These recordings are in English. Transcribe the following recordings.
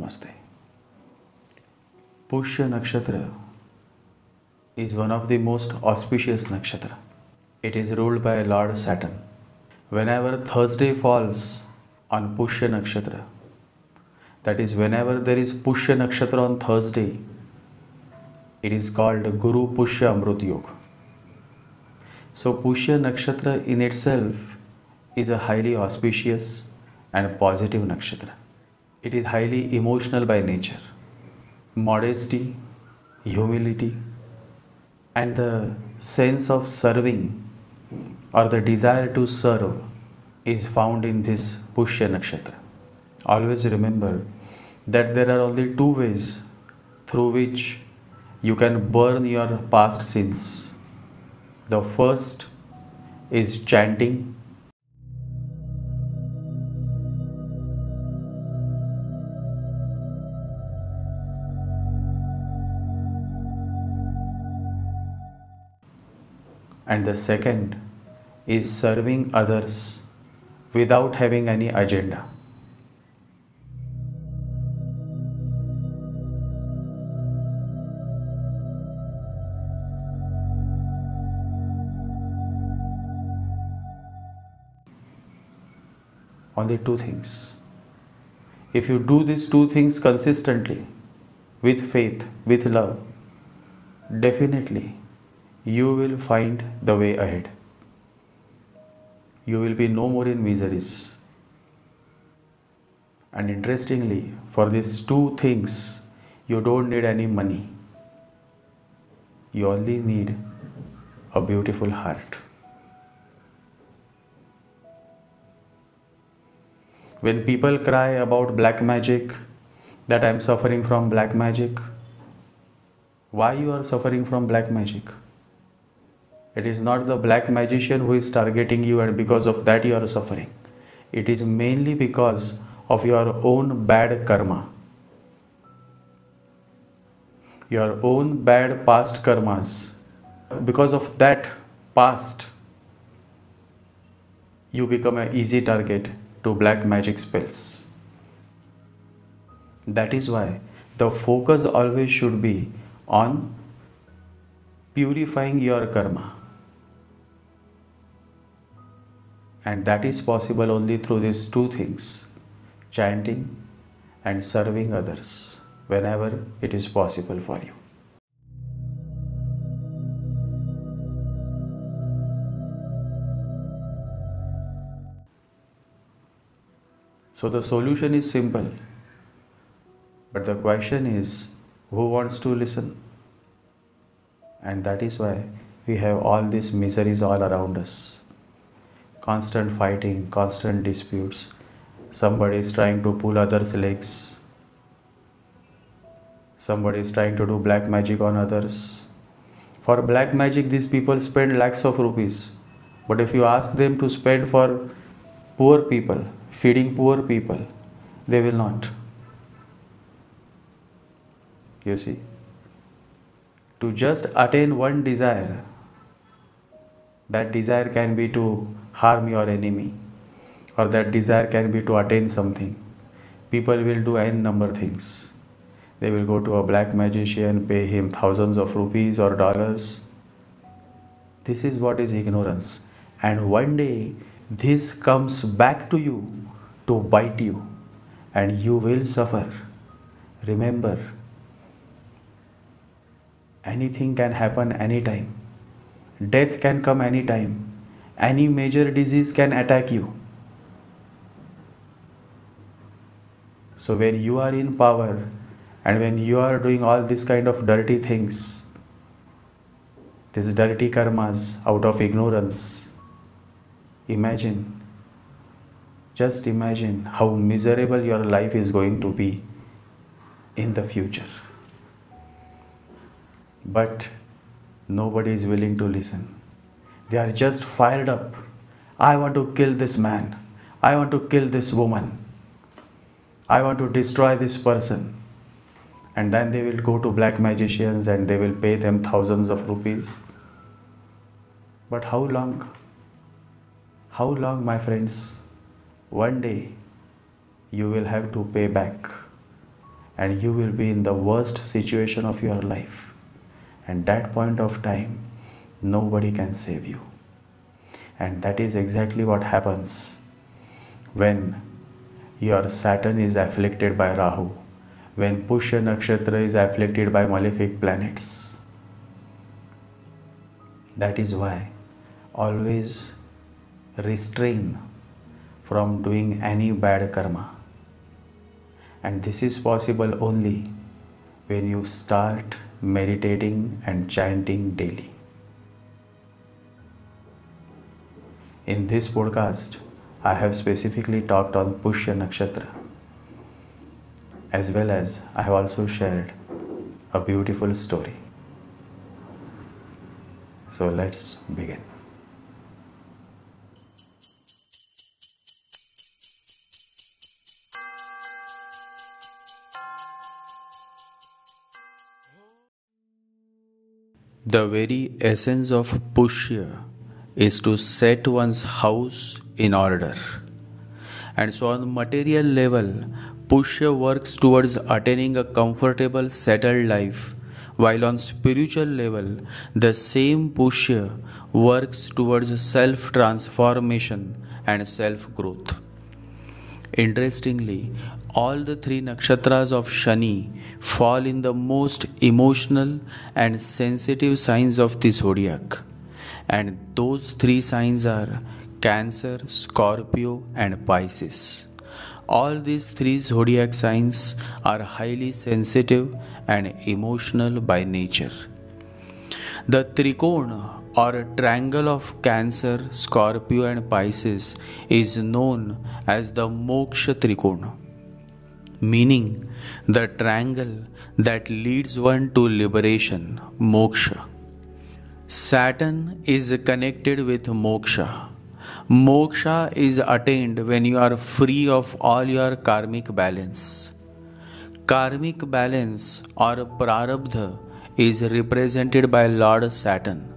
Namaste. Pushya Nakshatra is one of the most auspicious nakshatra. It is ruled by Lord Saturn. Whenever Thursday falls on Pushya Nakshatra, that is, whenever there is Pushya Nakshatra on Thursday, it is called Guru Pushya Amrut Yoga. So Pushya Nakshatra in itself is a highly auspicious and positive nakshatra. It is highly emotional by nature. Modesty, humility, and the sense of serving or the desire to serve is found in this Pushya Nakshatra. Always remember that there are only two ways through which you can burn your past sins. The first is chanting, and the second is serving others without having any agenda. Only two things. If you do these two things consistently, with faith, with love, definitely you will find the way ahead. You will be no more in miseries. And interestingly, for these two things, you don't need any money. You only need a beautiful heart. When people cry about black magic, that I am suffering from black magic, why you are suffering from black magic? It is not the black magician who is targeting you and because of that you are suffering. It is mainly because of your own bad karma. Your own bad past karmas. Because of that past, you become an easy target to black magic spells. That is why the focus always should be on purifying your karma. And that is possible only through these two things, chanting and serving others whenever it is possible for you. So the solution is simple, but the question is, who wants to listen? And that is why we have all these miseries all around us. Constant fighting, constant disputes. Somebody is trying to pull others' legs. Somebody is trying to do black magic on others. For black magic, these people spend lakhs of rupees. But if you ask them to spend for poor people, feeding poor people, they will not. You see, to just attain one desire, that desire can be to harm your enemy, or that desire can be to attain something. People will do n number of things. They will go to a black magician, pay him thousands of rupees or dollars. This is what is ignorance. And one day, this comes back to you to bite you, and you will suffer. Remember, anything can happen anytime. Death can come anytime. Any major disease can attack you. So when you are in power and when you are doing all this kind of dirty things, these dirty karmas out of ignorance, just imagine how miserable your life is going to be in the future. But nobody is willing to listen. They are just fired up. I want to kill this man. I want to kill this woman. I want to destroy this person. And then they will go to black magicians and they will pay them thousands of rupees. But how long? How long, my friends? One day you will have to pay back. and you will be in the worst situation of your life. And that point of time, nobody can save you. And that is exactly what happens when your Saturn is afflicted by Rahu, when Pushya Nakshatra is afflicted by malefic planets. That is why always restrain from doing any bad karma. And this is possible only when you start meditating and chanting daily. In this podcast, I have specifically talked on Pushya Nakshatra, as well as I have also shared a beautiful story. So let's begin. The very essence of Pushya is to set one's house in order. And so on material level, Pushya works towards attaining a comfortable, settled life, while on spiritual level, the same Pushya works towards self-transformation and self-growth. Interestingly, all the three nakshatras of Shani fall in the most emotional and sensitive signs of the zodiac. And those three signs are Cancer, Scorpio, and Pisces. All these three zodiac signs are highly sensitive and emotional by nature. The trikona or triangle of Cancer, Scorpio, and Pisces is known as the Moksha Trikona, meaning the triangle that leads one to liberation, moksha. Saturn is connected with moksha. Moksha is attained when you are free of all your karmic balance. Karmic balance or prarabdha is represented by Lord Saturn.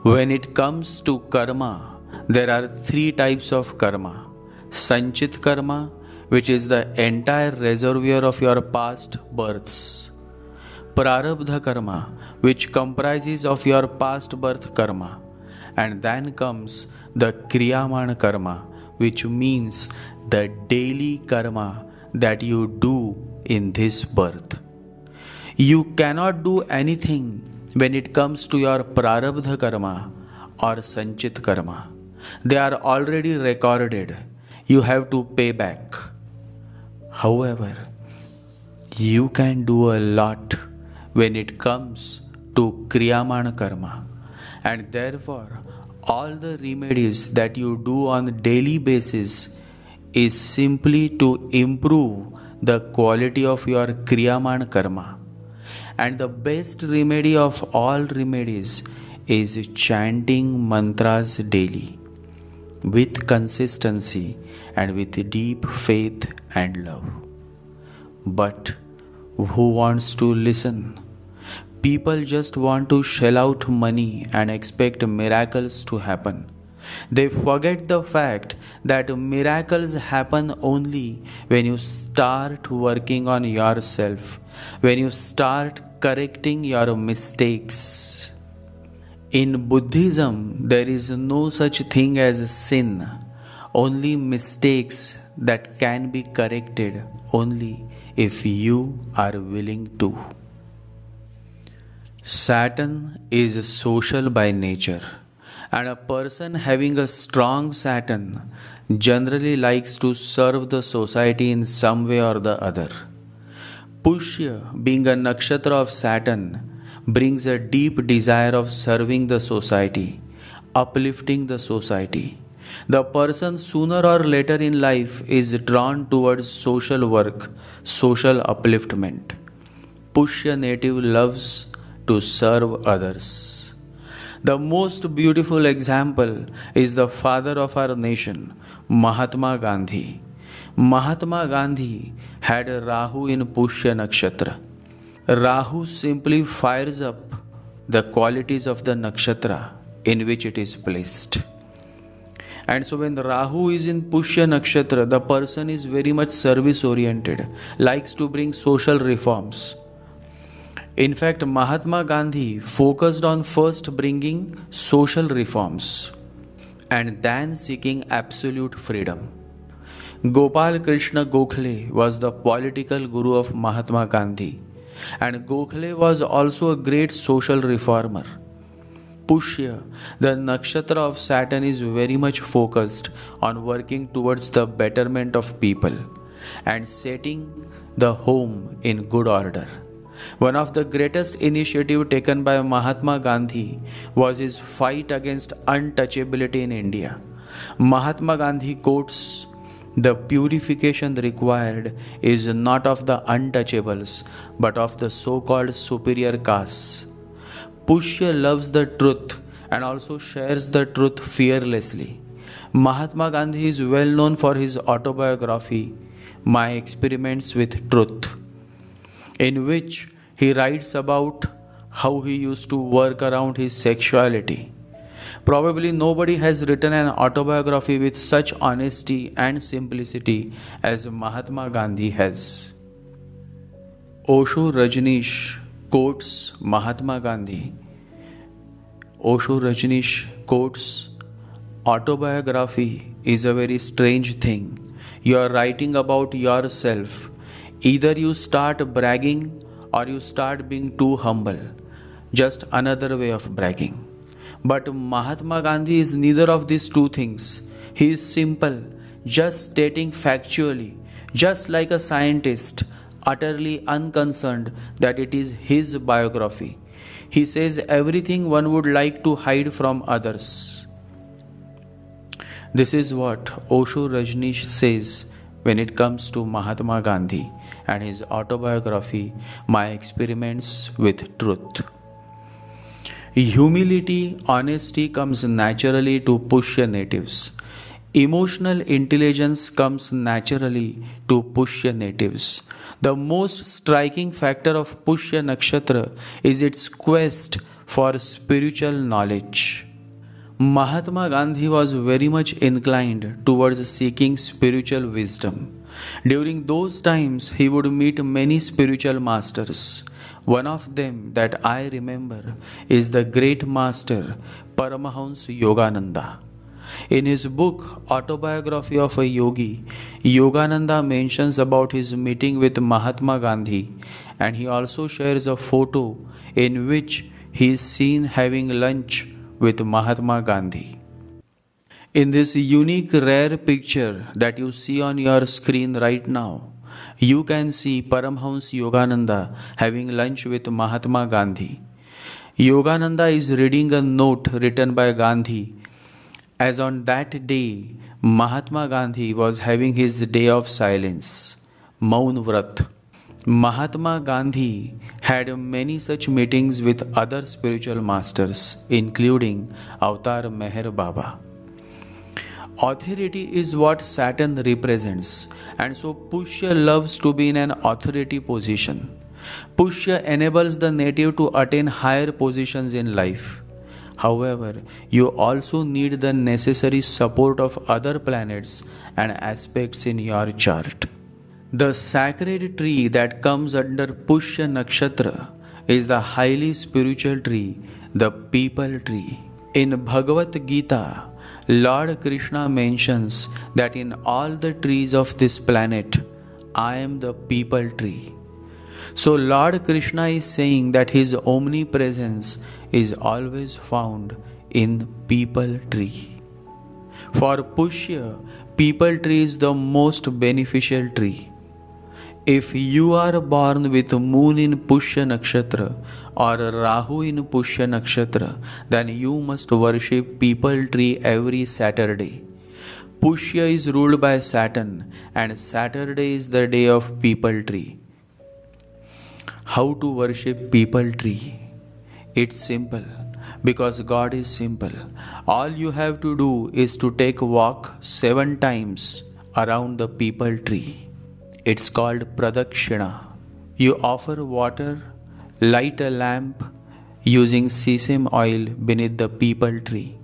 When it comes to karma, there are three types of karma. Sanchit karma, which is the entire reservoir of your past births. Prarabdha karma, which comprises of your past birth karma. And then comes the Kriyaman karma, which means the daily karma that you do in this birth. You cannot do anything when it comes to your prarabdha karma or sanchit karma. They are already recorded. You have to pay back. However, you can do a lot when it comes to kriyaman karma, and therefore all the remedies that you do on a daily basis is simply to improve the quality of your kriyaman karma. And the best remedy of all remedies is chanting mantras daily with consistency and with deep faith and love. But who wants to listen? People just want to shell out money and expect miracles to happen. They forget the fact that miracles happen only when you start working on yourself, when you start correcting your mistakes. In Buddhism, there is no such thing as sin, only mistakes that can be corrected only if you are willing to. Saturn is social by nature, and a person having a strong Saturn generally likes to serve the society in some way or the other. Pushya, being a nakshatra of Saturn, brings a deep desire of serving the society, uplifting the society. The person sooner or later in life is drawn towards social work, social upliftment. Pushya native loves to serve others. The most beautiful example is the father of our nation, Mahatma Gandhi. Mahatma Gandhi had a Rahu in Pushya Nakshatra. Rahu simply fires up the qualities of the nakshatra in which it is placed. And so when Rahu is in Pushya Nakshatra, the person is very much service oriented, likes to bring social reforms. In fact, Mahatma Gandhi focused on first bringing social reforms and then seeking absolute freedom. Gopal Krishna Gokhale was the political guru of Mahatma Gandhi, and Gokhale was also a great social reformer. Pushya, the nakshatra of Saturn, is very much focused on working towards the betterment of people and setting the home in good order. One of the greatest initiatives taken by Mahatma Gandhi was his fight against untouchability in India. Mahatma Gandhi quotes, "The purification required is not of the untouchables, but of the so-called superior castes." Pushya loves the truth and also shares the truth fearlessly. Mahatma Gandhi is well known for his autobiography, My Experiments with Truth, in which he writes about how he used to work around his sexuality. Probably nobody has written an autobiography with such honesty and simplicity as Mahatma Gandhi has. Osho Rajneesh quotes Mahatma Gandhi. Osho Rajneesh quotes, "Autobiography is a very strange thing. You are writing about yourself. Either you start bragging or you start being too humble. Just another way of bragging." But Mahatma Gandhi is neither of these two things. He is simple, just stating factually, just like a scientist, utterly unconcerned that it is his biography. He says everything one would like to hide from others. This is what Osho Rajneesh says when it comes to Mahatma Gandhi and his autobiography, My Experiments with Truth. Humility, honesty comes naturally to Pushya natives. Emotional intelligence comes naturally to Pushya natives. The most striking factor of Pushya Nakshatra is its quest for spiritual knowledge. Mahatma Gandhi was very much inclined towards seeking spiritual wisdom. During those times, he would meet many spiritual masters. One of them that I remember is the great master Paramahans Yogananda. In his book Autobiography of a Yogi, Yogananda mentions about his meeting with Mahatma Gandhi, and he also shares a photo in which he is seen having lunch with Mahatma Gandhi. In this unique rare picture that you see on your screen right now, you can see Paramhans Yogananda having lunch with Mahatma Gandhi. Yogananda is reading a note written by Gandhi, as on that day Mahatma Gandhi was having his day of silence, Maun Vrat. Mahatma Gandhi had many such meetings with other spiritual masters, including Avatar Meher Baba. Authority is what Saturn represents, and so Pushya loves to be in an authority position. Pushya enables the native to attain higher positions in life. However, you also need the necessary support of other planets and aspects in your chart. The sacred tree that comes under Pushya Nakshatra is the highly spiritual tree, the Peepal tree. In Bhagavad Gita, Lord Krishna mentions that in all the trees of this planet, I am the Peepal tree. So Lord Krishna is saying that his omnipresence is always found in Peepal tree. For Pushya, Peepal tree is the most beneficial tree. If you are born with moon in Pushya Nakshatra or Rahu in Pushya Nakshatra, then you must worship Peepal tree every Saturday. Pushya is ruled by Saturn, and Saturday is the day of Peepal tree. How to worship Peepal tree? It's simple, because God is simple. All you have to do is to take a walk 7 times around the Peepal tree. It's called Pradakshina. You offer water, light a lamp using sesame oil beneath the Peepal tree.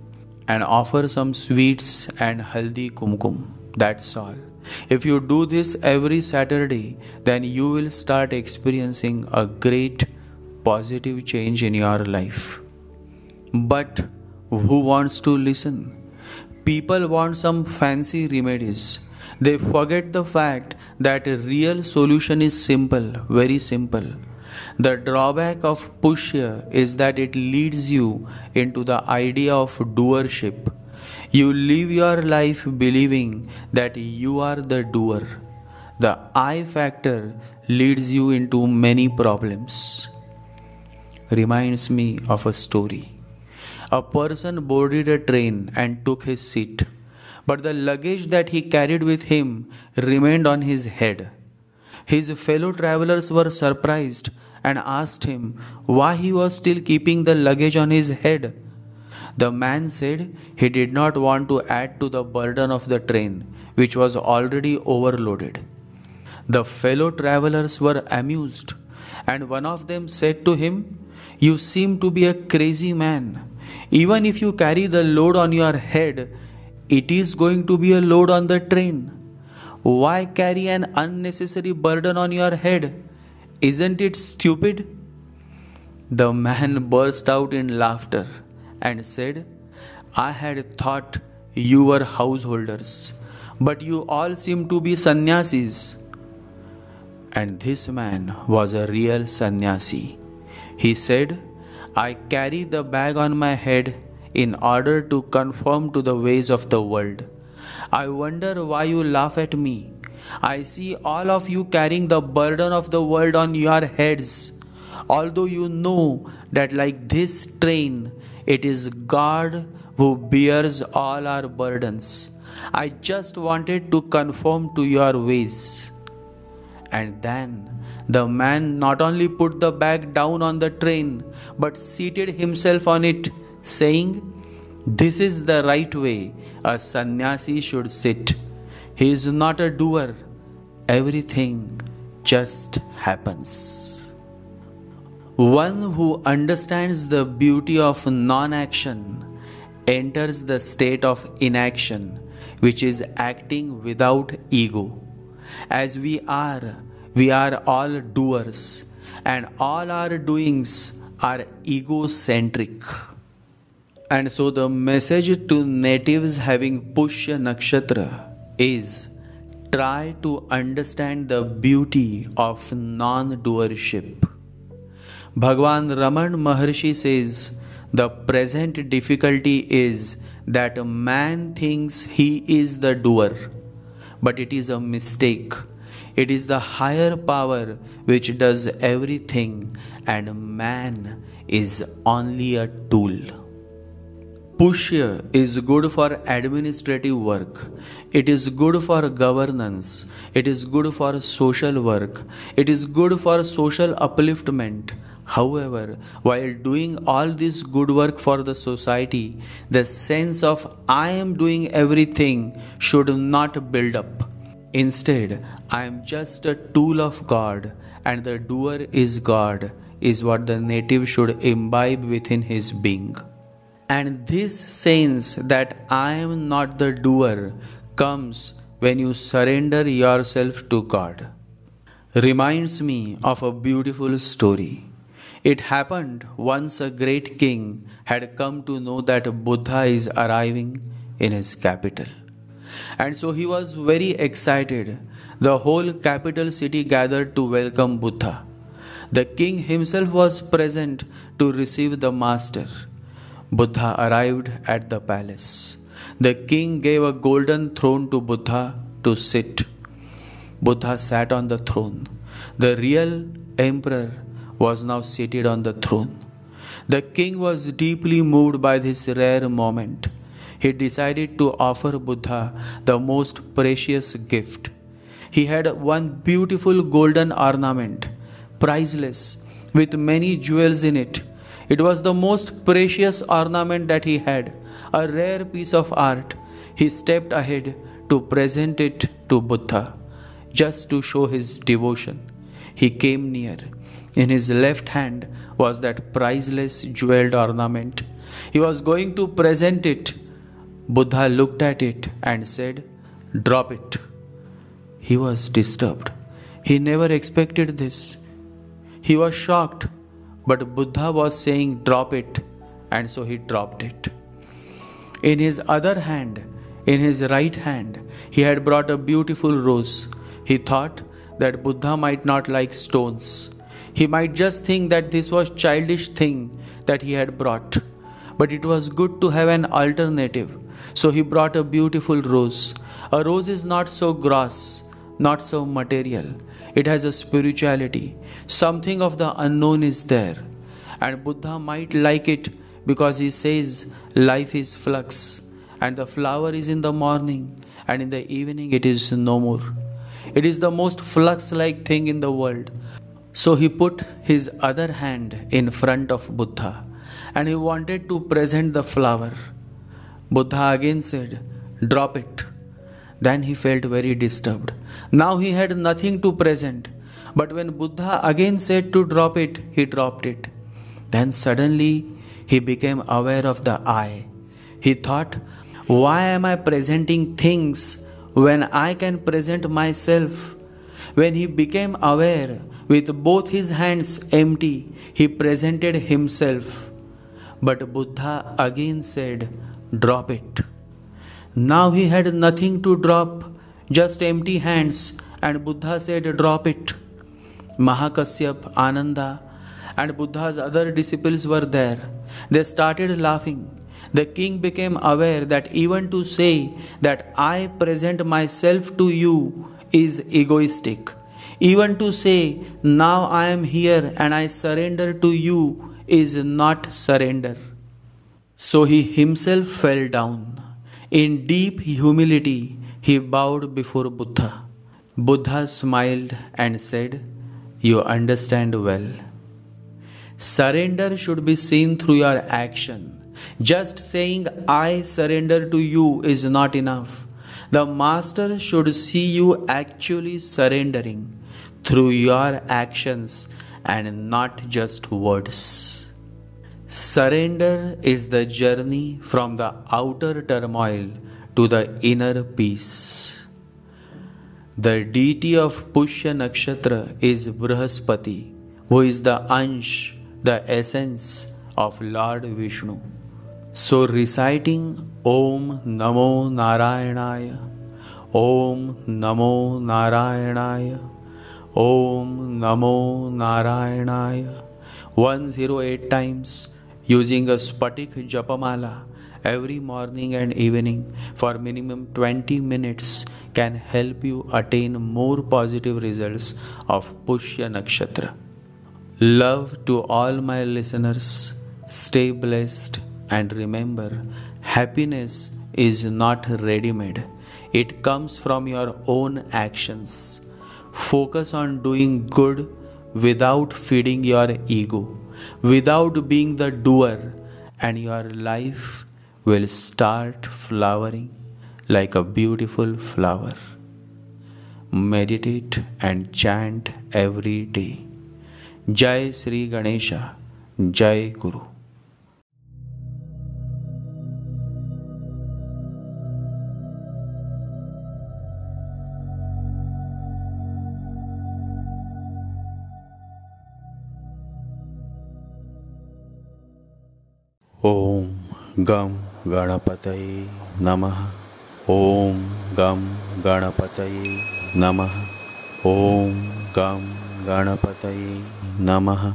and offer some sweets and haldi kumkum. That's all. If you do this every Saturday, then you will start experiencing a great positive change in your life. But who wants to listen? People want some fancy remedies. They forget the fact that a real solution is simple, very simple. The drawback of Pushya is that it leads you into the idea of doership. You live your life believing that you are the doer. The I factor leads you into many problems. Reminds me of a story. A person boarded a train and took his seat, but the luggage that he carried with him remained on his head. His fellow travelers were surprised and asked him why he was still keeping the luggage on his head. The man said he did not want to add to the burden of the train, which was already overloaded. The fellow travelers were amused, and one of them said to him, "You seem to be a crazy man. Even if you carry the load on your head, it is going to be a load on the train. Why carry an unnecessary burden on your head? Isn't it stupid?" The man burst out in laughter and said, "I had thought you were householders, but you all seem to be sannyasis." And this man was a real sannyasi. He said, "I carry the bag on my head in order to conform to the ways of the world. I wonder why you laugh at me. I see all of you carrying the burden of the world on your heads, although you know that, like this train, it is God who bears all our burdens. I just wanted to conform to your ways." And then the man not only put the bag down on the train, but seated himself on it, saying, "This is the right way a sannyasi should sit. He is not a doer. Everything just happens." One who understands the beauty of non-action enters the state of inaction, which is acting without ego. As we are all doers, and all our doings are egocentric. And so the message to natives having Pushya Nakshatra is, try to understand the beauty of non-doership. Bhagwan Raman Maharshi says, the present difficulty is that man thinks he is the doer, but it is a mistake. It is the higher power which does everything, and man is only a tool. Pushya is good for administrative work. It is good for governance. It is good for social work. It is good for social upliftment. However, while doing all this good work for the society, the sense of "I am doing everything" should not build up. Instead, "I am just a tool of God and the doer is God" is what the native should imbibe within his being. And this sense that I am not the doer comes when you surrender yourself to God. Reminds me of a beautiful story. It happened once a great king had come to know that Buddha is arriving in his capital. And so he was very excited. The whole capital city gathered to welcome Buddha. The king himself was present to receive the master. Buddha arrived at the palace. The king gave a golden throne to Buddha to sit. Buddha sat on the throne. The real emperor was now seated on the throne. The king was deeply moved by this rare moment. He decided to offer Buddha the most precious gift. He had one beautiful golden ornament, priceless, with many jewels in it. It was the most precious ornament that he had, a rare piece of art. He stepped ahead to present it to Buddha, just to show his devotion. He came near. In his left hand was that priceless jeweled ornament. He was going to present it Buddha looked at it and said, "Drop it." He was disturbed. He never expected this. He was shocked, but Buddha was saying, "Drop it," and so he dropped it. In his other hand, in his right hand, he had brought a beautiful rose. He thought that Buddha might not like stones. He might just think that this was childish thing that he had brought. But it was good to have an alternative. So he brought a beautiful rose. A rose is not so gross, not so material. It has a spirituality. Something of the unknown is there. And Buddha might like it because he says life is flux. And the flower is in the morning, and in the evening it is no more. It is the most flux-like thing in the world. So he put his other hand in front of Buddha, and he wanted to present the flower. Buddha again said, "Drop it." Then he felt very disturbed. Now he had nothing to present. But when Buddha again said to drop it, he dropped it. Then suddenly he became aware of the I. He thought, why am I presenting things when I can present myself? When he became aware, with both his hands empty, he presented himself. But Buddha again said, "Drop it." Now he had nothing to drop, just empty hands, and Buddha said, "Drop it." Mahakasyap, Ananda, and Buddha's other disciples were there. They started laughing. The king became aware that even to say that I present myself to you is egoistic. Even to say, now I am here and I surrender to you is not surrender. So he himself fell down. In deep humility, he bowed before Buddha. Buddha smiled and said, "You understand well. Surrender should be seen through your action. Just saying, I surrender to you is not enough. The Master should see you actually surrendering through your actions and not just words." Surrender is the journey from the outer turmoil to the inner peace. The deity of Pushya Nakshatra is Brihaspati, who is the Ansh, the essence of Lord Vishnu. So reciting Om Namo Narayanaya, Om Namo Narayanaya, Om Namo Narayanaya 108 times using a Spatik Japamala every morning and evening for minimum 20 minutes can help you attain more positive results of Pushya Nakshatra. Love to all my listeners. Stay blessed. And remember, happiness is not ready-made. It comes from your own actions. Focus on doing good without feeding your ego, without being the doer, and your life will start flowering like a beautiful flower. Meditate and chant every day. Jai Sri Ganesha, Jai Guru. Om Gam Ganapataye Namaha. Om Gam Ganapataye Namaha. Om Gam Ganapataye Namaha.